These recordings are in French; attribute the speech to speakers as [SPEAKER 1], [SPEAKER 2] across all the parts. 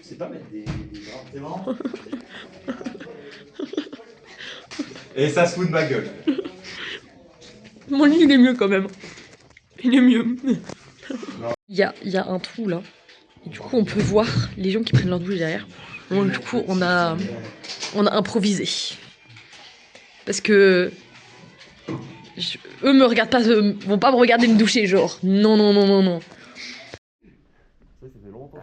[SPEAKER 1] C'est pas mettre des bras. C'est marrant. Et ça se fout de ma gueule.
[SPEAKER 2] Mon lit, il est mieux quand même. Il est mieux. Il y a un trou là. Et du coup, on peut voir les gens qui prennent leur douche derrière. Donc, du coup, on a improvisé. Parce que eux me regardent pas, vont pas me regarder me doucher, genre. Non.
[SPEAKER 1] Ça fait longtemps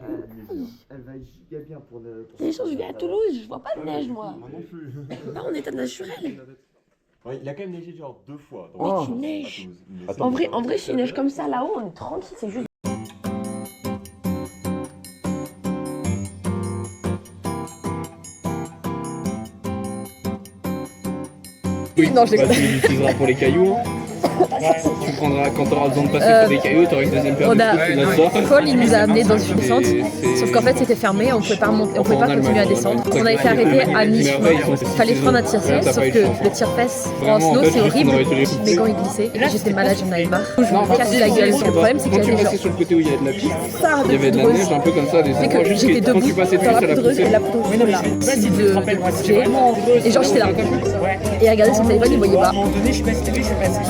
[SPEAKER 1] elle va giga bien pour le.
[SPEAKER 2] Les gens, je viens à Toulouse, je vois pas de neige, moi.
[SPEAKER 1] Moi non plus.
[SPEAKER 2] Pas en état naturel.
[SPEAKER 1] Ouais, il a quand même neigé genre 2 fois.
[SPEAKER 2] Mais tu neiges. En vrai, s'il neige comme ça là-haut, on est tranquille, c'est juste.
[SPEAKER 3] Oui,
[SPEAKER 2] non, je
[SPEAKER 3] bah, tu l'utiliseras pour les cailloux. Hein. Tu prendras quand tu auras besoin de passer sur des cailloux, tu auras une deuxième paire de coups, tu notes ça.
[SPEAKER 2] Paul, il nous a amenés dans une descente, sauf qu'en fait c'était fermé, on pouvait pas remonter, on pouvait pas continuer à descendre. On a été arrêté à mi-chemin. Fallait prendre un tire-fesse, sauf que le tire-fesse en snow c'est horrible. Mes gants ils glissaient, j'étais malade, j'en avais marre. Je me casse la gueule. Le problème c'est qu'il y
[SPEAKER 3] Quand tu
[SPEAKER 2] avait
[SPEAKER 3] passais sur le côté où il y avait de la piste,
[SPEAKER 2] ça
[SPEAKER 3] il y avait de la neige un peu comme ça, des
[SPEAKER 2] mais
[SPEAKER 3] endroits
[SPEAKER 2] que
[SPEAKER 3] juste
[SPEAKER 2] j'étais
[SPEAKER 3] quand tu
[SPEAKER 2] debout
[SPEAKER 3] passais dessus,
[SPEAKER 2] dans
[SPEAKER 3] ça
[SPEAKER 2] la
[SPEAKER 3] la
[SPEAKER 2] poudreuse
[SPEAKER 3] poussait.
[SPEAKER 2] et la poudreuse là, décide de bouger. Et genre j'étais là. Et regardez son téléphone, il voyait pas.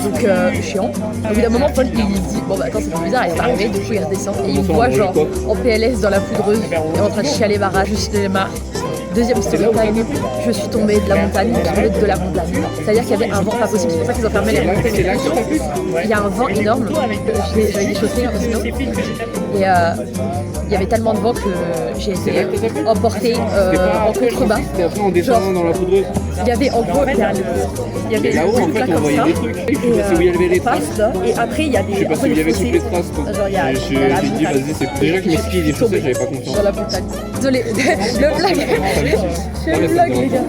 [SPEAKER 2] Donc chiant. Au bout d'un moment, Paul il dit bon bah attends c'est bizarre, il est pas arrivé, du coup il redescend et il me voit genre en PLS dans la poudreuse et en train de chialer barrage, je suis marre. Deuxième story time, je suis tombée de la montagne, de la montagne. C'est-à-dire qu'il y avait un vent pas possible, c'est pour ça qu'ils ont fermé les montagnes. Il y a un vent énorme, j'avais des chaussures sinon. Et il y avait tellement de vent que j'ai été emportée en contrebas.
[SPEAKER 3] C'était après en descendant dans la poudreuse.
[SPEAKER 2] Il y avait en gros, il y avait
[SPEAKER 3] là-haut en fait on voyait des trucs. Je sais pas où il y avait les traces.
[SPEAKER 2] Et après il y a des.
[SPEAKER 3] Je sais pas s'il y avait toutes les traces.
[SPEAKER 2] Genre il y a.
[SPEAKER 3] J'ai dit vas-y c'est déjà que mes skis et les chaussettes j'avais pas confiance.
[SPEAKER 2] Dans la montagne. Désolé, le blague. Je fais le blague les gars.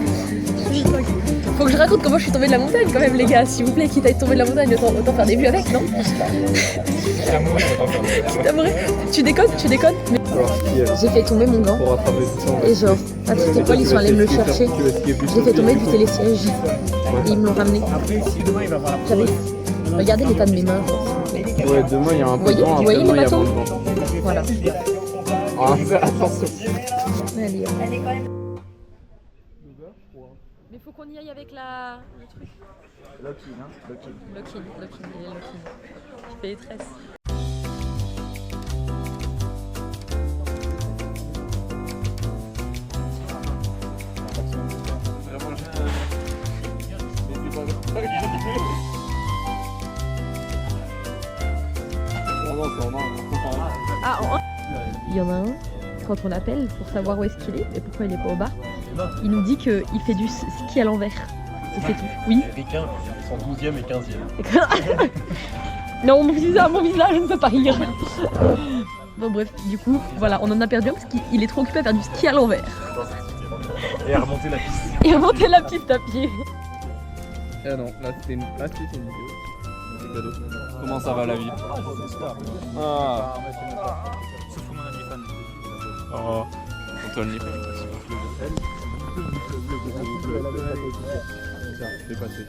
[SPEAKER 2] Faut que je raconte comment je suis tombée de la montagne quand même les gars, s'il vous plaît, quitte à être tombée de la montagne, autant faire des vues avec, non? Tu déconnes? J'ai fait tomber mon gant. Et genre, Patrick et Paul ils sont allés me le chercher. J'ai fait tomber du télésiège. Et ils me l'ont ramené. Regardez l'état de mes mains.
[SPEAKER 3] Ouais, demain il y a un peu de vent,
[SPEAKER 2] vous voyez
[SPEAKER 3] demain il y a
[SPEAKER 2] les
[SPEAKER 3] moins de vent.
[SPEAKER 2] Voilà.
[SPEAKER 3] Ah, attention.
[SPEAKER 2] Allez. Mais faut qu'on y aille avec le truc. Lock-in. Je fais les tresses. Il y en a un, quand on l'appelle pour savoir où est-ce qu'il est et pourquoi il est pas au bar, il nous dit qu'il fait du ski à l'envers. Et c'est tout. Oui.
[SPEAKER 4] Ricain, ils sont 12e et 15e.
[SPEAKER 2] Non, mon visage ne peut pas rire. Bon bref, du coup, voilà, on en a perdu un parce qu'il est trop occupé à faire du ski à l'envers.
[SPEAKER 4] Et à remonter la piste.
[SPEAKER 2] Et remonter la piste à pied.
[SPEAKER 3] Ah non, là c'était une vidéo. Comment ça va la vie? Ah.
[SPEAKER 4] Sauf pour mon ami fan.
[SPEAKER 3] Oh. Antoine Lippe.
[SPEAKER 4] C'est passé.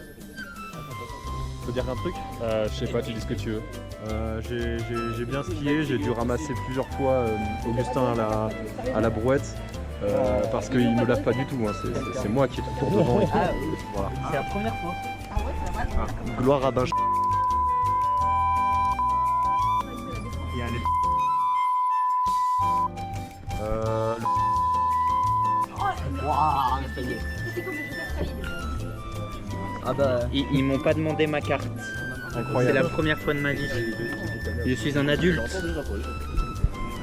[SPEAKER 4] Faut dire un truc? Je sais pas, tu dis ce que tu veux. J'ai bien skié, j'ai dû ramasser plusieurs fois Augustin à la brouette. Parce qu'il me lave pas du tout, hein. C'est moi qui ai tout pour devant et tout. Voilà.
[SPEAKER 5] C'est la première fois.
[SPEAKER 4] Gloire à Benjamin.
[SPEAKER 5] Ah bah, ils m'ont pas demandé ma carte. C'est la première fois de ma vie. Je suis un adulte.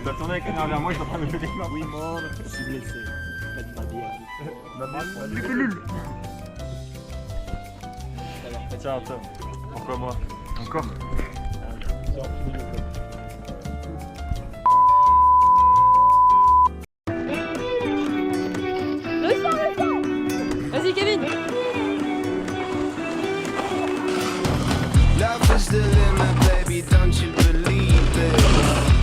[SPEAKER 4] T'attendais avec un air vers moi, je suis en train de me lever.
[SPEAKER 5] Oui, mort, je suis blessé. Faites ma bière.
[SPEAKER 4] Du pelule. Tiens, toi. Pourquoi moi? Encore?
[SPEAKER 2] Vas-y Kevin.
[SPEAKER 6] Love is the limit, baby, don't you believe it?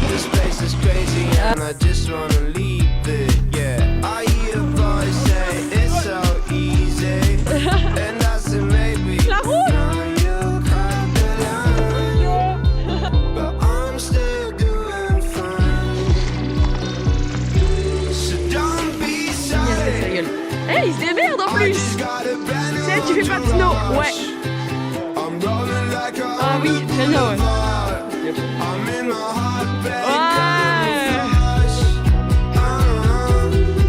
[SPEAKER 6] This place is crazy and I just wanna leave it, yeah. I hear boys say it's so easy, and I say maybe now you crack the line, but I'm still doing fine.
[SPEAKER 2] tu fais pas de snow. Ouais.
[SPEAKER 6] I'm rolling like a
[SPEAKER 2] Ah oui, très bien, ouais.
[SPEAKER 6] I'm in my heartbeat.
[SPEAKER 2] Ouais.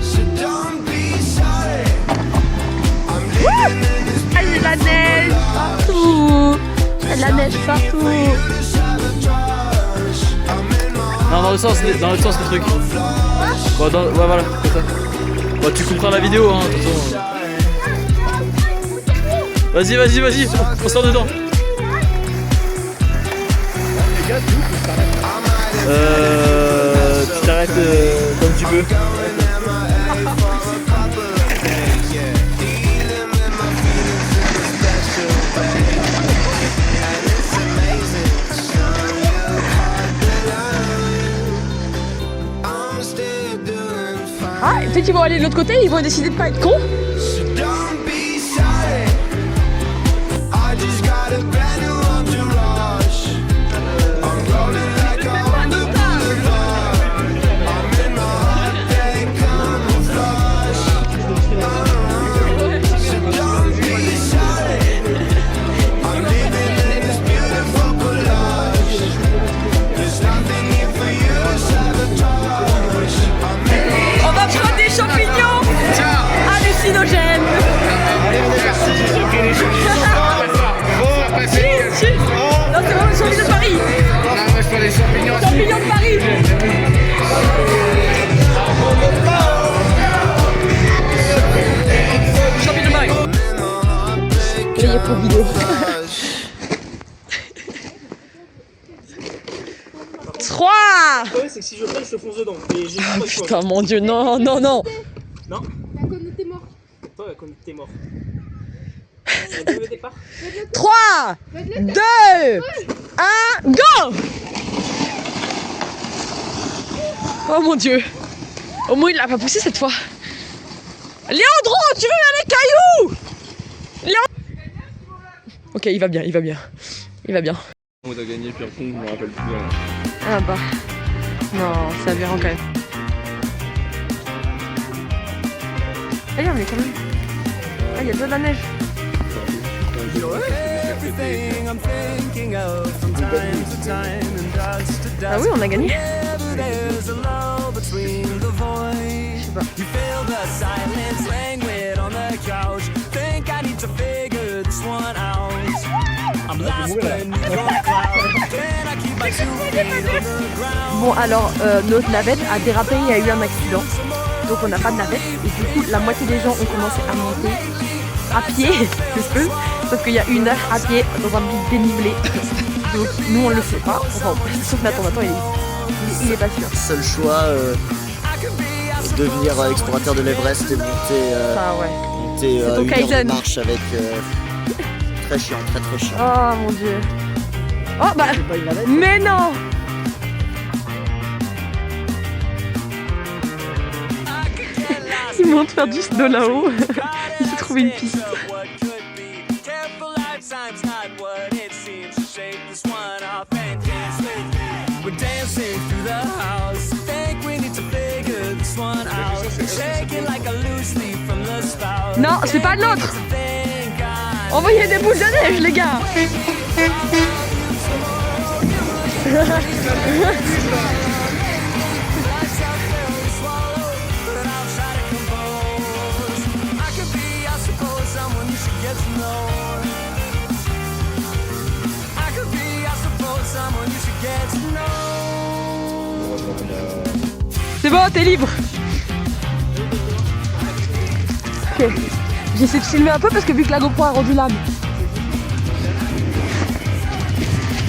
[SPEAKER 6] So don't be sorry. I'm living in this
[SPEAKER 2] Ah, il y a de la neige partout. Il y a de la neige partout.
[SPEAKER 3] Non, dans l'autre sens le truc. Bon, ouais, voilà, comme ça. Bon, tu couperas la vidéo, hein, de toute façon. Vas-y, on sort dedans. Tu t'arrêtes comme tu peux.
[SPEAKER 6] I'm still doing fine.
[SPEAKER 2] Ah, peut-être qu'ils vont aller de l'autre côté, ils vont décider de pas être cons.
[SPEAKER 6] So don't be sorry. I just got a brand new entourage. I'm rolling like I'm on the boulevard. I'm in my heartbeat camouflage. So don't be sorry. I'm living in this beautiful collage. There's nothing here for you, sabotage.
[SPEAKER 2] On va prendre des champignons hallucinogènes. Chill. Non, c'est vraiment les champignons de Paris. Champignons de Paris. Champignons de Paris. Payé pour vidéo. 3.
[SPEAKER 7] C'est que si je paye, je te fonce dedans. Et j'ai pas le choix.
[SPEAKER 2] Putain, mon Dieu, non.
[SPEAKER 7] Non
[SPEAKER 8] La conne t'es mort.
[SPEAKER 7] Toi, quand t'es mort. Le départ.
[SPEAKER 2] 3, 2, 1, go! Oh mon Dieu. Au moins, il l'a pas poussé cette fois. Léandro, tu veux aller cailloux? Ok, il va bien. Il va bien.
[SPEAKER 3] On a gagné, puis après, je me rappelle plus. Voilà.
[SPEAKER 2] Ah bah. Non, c'est aberrant quand même. Ah, mais quand même. Ah, il y a déjà de la neige. Ah oui, on a gagné. Je sais pas. Bon alors notre navette a dérapé, il y a eu un accident. Donc on n'a pas de navette et du coup la moitié des gens ont commencé à monter à pied, sauf qu'il y a 1 heure à pied dans un bide dénivelé. Donc nous on le fait pas, enfin sauf Nathan, il est pas sûr.
[SPEAKER 1] Seul choix, devenir explorateur de l'Everest et monter,
[SPEAKER 2] Ah ouais.
[SPEAKER 1] monter
[SPEAKER 2] C'est ton
[SPEAKER 1] 1 heure de
[SPEAKER 2] Kaizen.
[SPEAKER 1] marche avec... très chiant, très chiant.
[SPEAKER 2] Oh mon dieu. Oh bah, mais non. Il monte faire du snow là-haut. Il s'est trouvé une piste. Non, c'est pas le nôtre. Envoyez des boules de neige, les gars. C'est bon, t'es libre. Ok. J'essaie de filmer un peu parce que vu que la GoPro a rendu l'âme.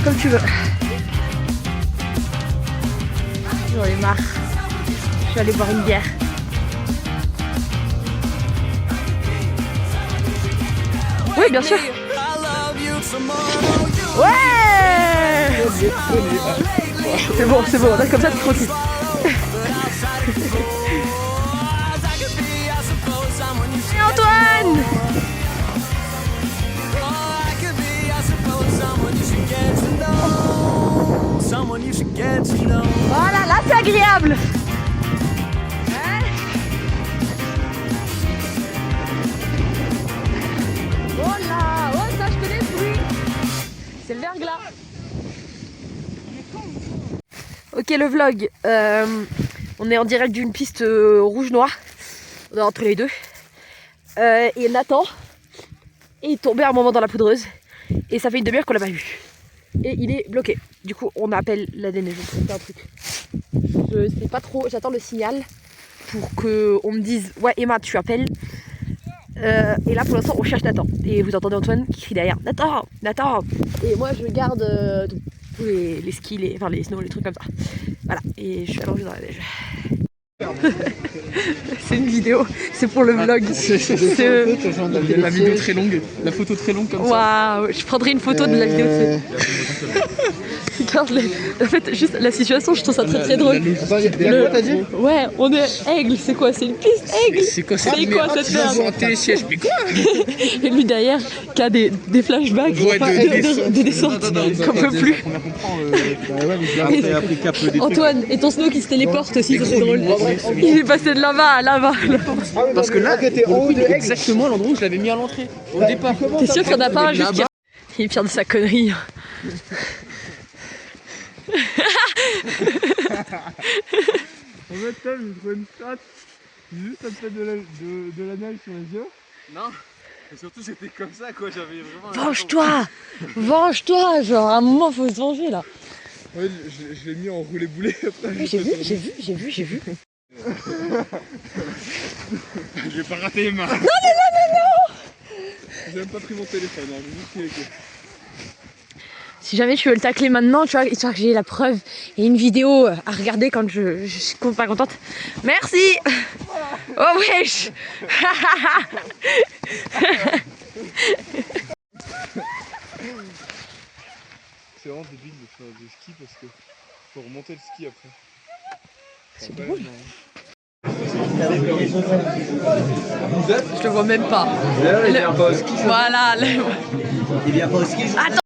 [SPEAKER 2] Comme tu veux. J'en ai marre. Je vais aller boire une bière. Oui, bien sûr. Ouais. C'est bon, là comme ça tu tranquille. Et Antoine. Voilà, là c'est agréable. Oh. Ok, le vlog. On est en direct d'une piste rouge-noire. On est entre les deux. Et Nathan est tombé un moment dans la poudreuse. Et ça fait une demi-heure qu'on l'a pas vu. Et il est bloqué. Du coup, on appelle la déneigeuse. C'est un truc. Je sais pas trop. J'attends le signal pour qu'on me dise ouais, Emma, tu appelles. Et là, pour l'instant, on cherche Nathan. Et vous entendez Antoine qui crie derrière Nathan, Nathan. Et moi, je garde tous les skis, enfin les snows, les trucs comme ça. Voilà. Et je suis allongée dans la neige. C'est une vidéo, c'est pour le vlog.
[SPEAKER 3] La vidéo très longue, la photo très longue comme ça.
[SPEAKER 2] Waouh, je prendrai une photo de la vidéo. Regarde, en fait, juste la situation, je trouve ça très drôle.
[SPEAKER 1] T'as dit
[SPEAKER 2] Ouais, on est Aigle, c'est quoi? C'est une piste Aigle?
[SPEAKER 3] C'est quoi cette merde?
[SPEAKER 2] cette merde?
[SPEAKER 3] Télésiège, mais quoi?
[SPEAKER 2] Et lui derrière, qui a des flashbacks de descente, qu'on peut plus. Antoine, et ton snow qui se téléporte aussi, ça c'est drôle. Il est passé de là-bas à là-bas.
[SPEAKER 3] Parce que là, pour le coup, exactement à l'endroit où je l'avais mis à l'entrée, au départ.
[SPEAKER 2] T'es sûr qu'il n'y en a pas un juste qui... Il est fier de sa connerie.
[SPEAKER 3] En fait, je trouve une strat, juste à me faire de la neige sur les yeux. Non, et surtout c'était comme ça quoi, j'avais vraiment...
[SPEAKER 2] Venge-toi! Venge-toi! Genre à un moment faut se venger là.
[SPEAKER 3] Ouais, je l'ai mis en roulé boulet après.
[SPEAKER 2] J'ai vu.
[SPEAKER 3] Je vais pas rater Emma. Non! J'ai même pas pris mon téléphone, hein, j'ai juste cliqué.
[SPEAKER 2] Si jamais tu veux le tacler maintenant, tu vois, histoire que j'ai la preuve et une vidéo à regarder quand je suis pas contente. Merci! Oh wesh!
[SPEAKER 3] C'est vraiment débile de faire du ski parce que faut remonter le ski après.
[SPEAKER 2] C'est drôle. Je le vois même pas.
[SPEAKER 1] Il vient pas au ski.
[SPEAKER 2] Voilà.
[SPEAKER 1] Il vient pas au ski.
[SPEAKER 2] Attends.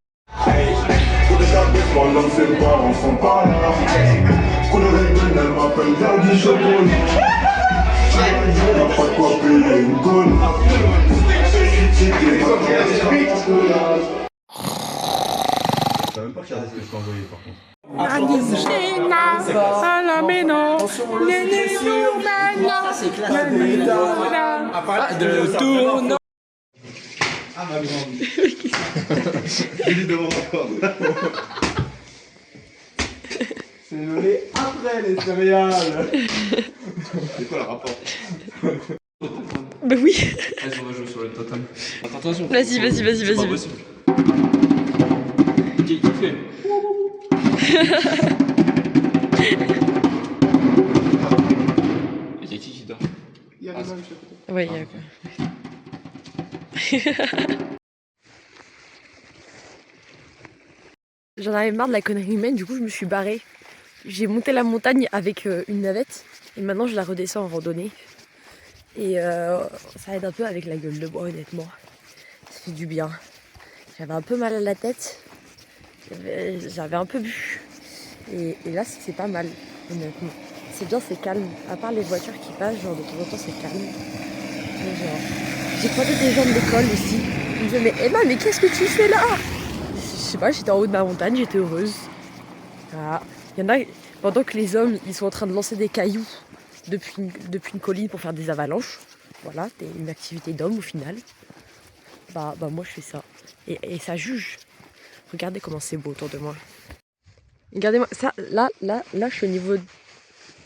[SPEAKER 1] C'est le lait après les céréales. C'est quoi le rapport?
[SPEAKER 2] Bah oui.
[SPEAKER 3] Vas-y, on va jouer sur le totem. Attention.
[SPEAKER 2] Vas-y.
[SPEAKER 3] C'est pas possible. Qui fait? Il y a qui dort?
[SPEAKER 1] Il y a les mêmes chaque côté.
[SPEAKER 2] Ouais, il y a quoi. J'en avais marre de la connerie humaine, du coup je me suis barrée. J'ai monté la montagne avec une navette et maintenant je la redescends en randonnée. Et ça aide un peu avec la gueule de bois honnêtement. Ça fait du bien. J'avais un peu mal à la tête. J'avais un peu bu. Et là c'est pas mal honnêtement. C'est bien, c'est calme. À part les voitures qui passent, genre de temps en temps c'est calme. J'ai croisé des gens de l'école aussi. Ils me disaient mais Emma, mais qu'est-ce que tu fais là? Je sais pas, j'étais en haut de ma montagne, j'étais heureuse. Voilà. Il y en a, pendant que les hommes ils sont en train de lancer des cailloux depuis une colline pour faire des avalanches. Voilà, c'est une activité d'homme au final. Bah moi je fais ça. Et ça juge. Regardez comment c'est beau autour de moi. Regardez-moi, ça, là je suis au niveau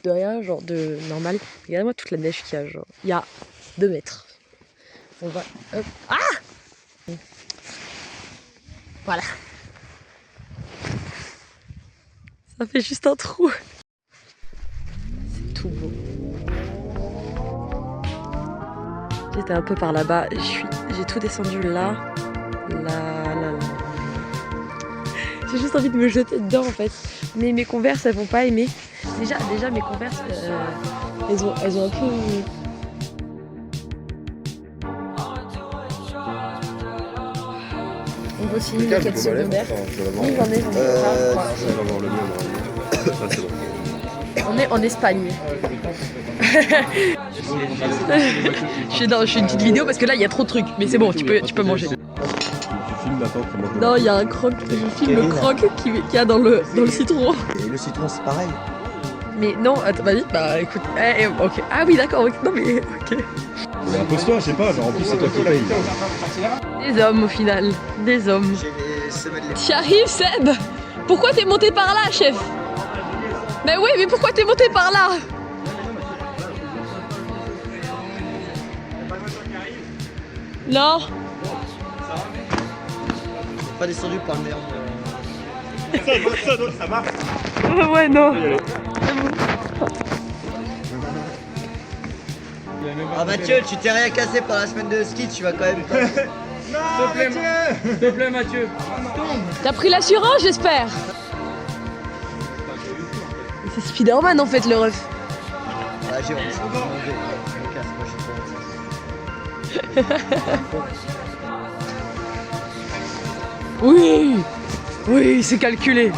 [SPEAKER 2] de rien, genre de normal. Regardez-moi toute la neige qu'il y a, genre. Il y a 2 mètres. On va. Hop. Ah! Voilà. Ça fait juste un trou. C'est tout beau. J'étais un peu par là-bas. J'ai tout descendu là. Là. J'ai juste envie de me jeter dedans en fait. Mais mes Converse elles vont pas aimer. Déjà mes Converse elles ont un peu. On va aussi une capsule de mer. Oui, j'en ai. On est en Espagne. Je fais une petite vidéo parce que là il y a trop de trucs. Mais c'est bon, tu peux manger.
[SPEAKER 4] filme la tente.
[SPEAKER 2] Non, il y a un croc, je filme le croc qu'il y a dans le citron.
[SPEAKER 9] Et le citron, c'est pareil.
[SPEAKER 2] Mais non, attends, vas-y, bah écoute, ok. Ah oui, d'accord, ok, non mais ok.
[SPEAKER 4] Mais impose-toi, je sais pas, genre en plus c'est toi qui paye.
[SPEAKER 2] Des hommes au final, des hommes. T'y arrives, Seb? Pourquoi t'es monté par là, chef? Mais oui, mais pourquoi t'es monté par là? Non.
[SPEAKER 9] Pas descendu par le meilleur.
[SPEAKER 3] Ça, donc ça marche.
[SPEAKER 2] Ouais, non.
[SPEAKER 9] Ah Mathieu, tu t'es rien cassé par la semaine de ski, tu vas quand même pas.
[SPEAKER 3] S'il te plaît, Mathieu.
[SPEAKER 2] T'as pris l'assurance, j'espère. C'est Spider-Man en fait, le ref.
[SPEAKER 9] Ah j'ai honte. Je me casse, moi je suis pas
[SPEAKER 2] Oui. Oui, c'est calculé.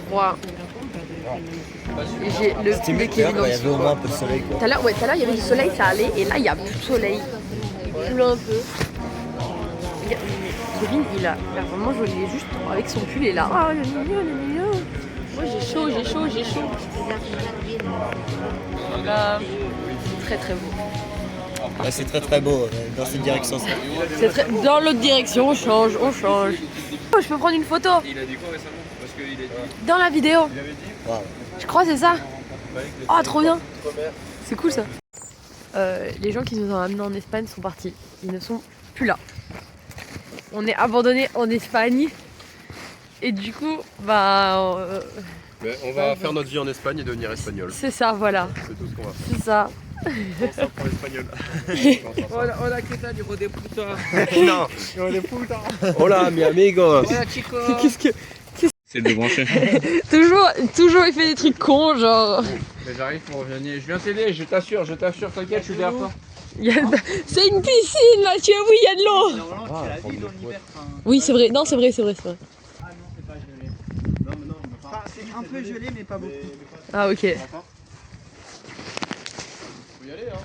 [SPEAKER 2] Froid. J'ai le
[SPEAKER 9] C'était mieux qu'il y avait au moins un peu de soleil quoi.
[SPEAKER 2] Tout à l'heure, il y avait du soleil, ça allait, et là, il n'y a plus de soleil. Il pleut un peu. Regarde, Kevin, il a vraiment joli, il est juste avec son pull, il est là. Ah, moi, j'ai chaud. Très très beau.
[SPEAKER 9] Ouais, c'est très beau dans cette direction ça.
[SPEAKER 2] C'est très... Dans l'autre direction, on change. Oh, je peux prendre une photo.
[SPEAKER 3] Il a dit quoi récemment? Parce qu'il a dit.
[SPEAKER 2] Dans la vidéo.
[SPEAKER 9] Wow.
[SPEAKER 2] Je crois que c'est ça. Oh, trop bien. C'est cool ça. Les gens qui nous ont amenés en Espagne sont partis. Ils ne sont plus là. On est abandonnés en Espagne. Et du coup, bah...
[SPEAKER 4] Mais on va faire notre vie en Espagne et devenir espagnol.
[SPEAKER 2] c'est ça, voilà.
[SPEAKER 4] C'est tout ce qu'on va faire.
[SPEAKER 2] C'est ça.
[SPEAKER 4] Ça pour l'espagnol.
[SPEAKER 5] Hola, ¿qué tal, hijo de puta?
[SPEAKER 4] Non. Hola, mi amigos.
[SPEAKER 5] Hola, chicos.
[SPEAKER 2] Qu'est-ce que...
[SPEAKER 3] C'est de brancher.
[SPEAKER 2] toujours il fait des trucs cons, genre...
[SPEAKER 3] Mais j'arrive pour revenir. Je viens t'aider, je t'assure, t'inquiète, je suis derrière toi.
[SPEAKER 2] C'est une piscine, Mathieu, oui, il y a de l'eau.
[SPEAKER 5] Normalement, c'est la ville en hiver.
[SPEAKER 2] Oui, c'est vrai. Non, c'est vrai.
[SPEAKER 5] Ah non, c'est pas gelé. Non, c'est un peu gelé, mais pas beaucoup.
[SPEAKER 2] Ah, ok.
[SPEAKER 3] Faut y aller, hein.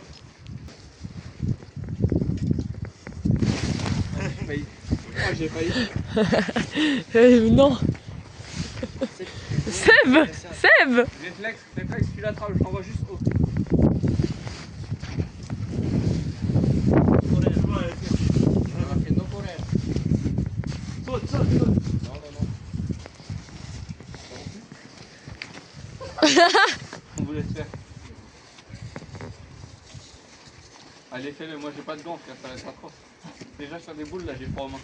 [SPEAKER 3] J'ai failli.
[SPEAKER 2] Non. Seb.
[SPEAKER 3] Réflexe, tu l'attrapes, je t'envoie juste haut. Saute. Non. On voulait te faire. Allez, fais-le, moi j'ai pas de gants, frère, ça va être atroce. Déjà sur des boules là, j'ai froid aux mains.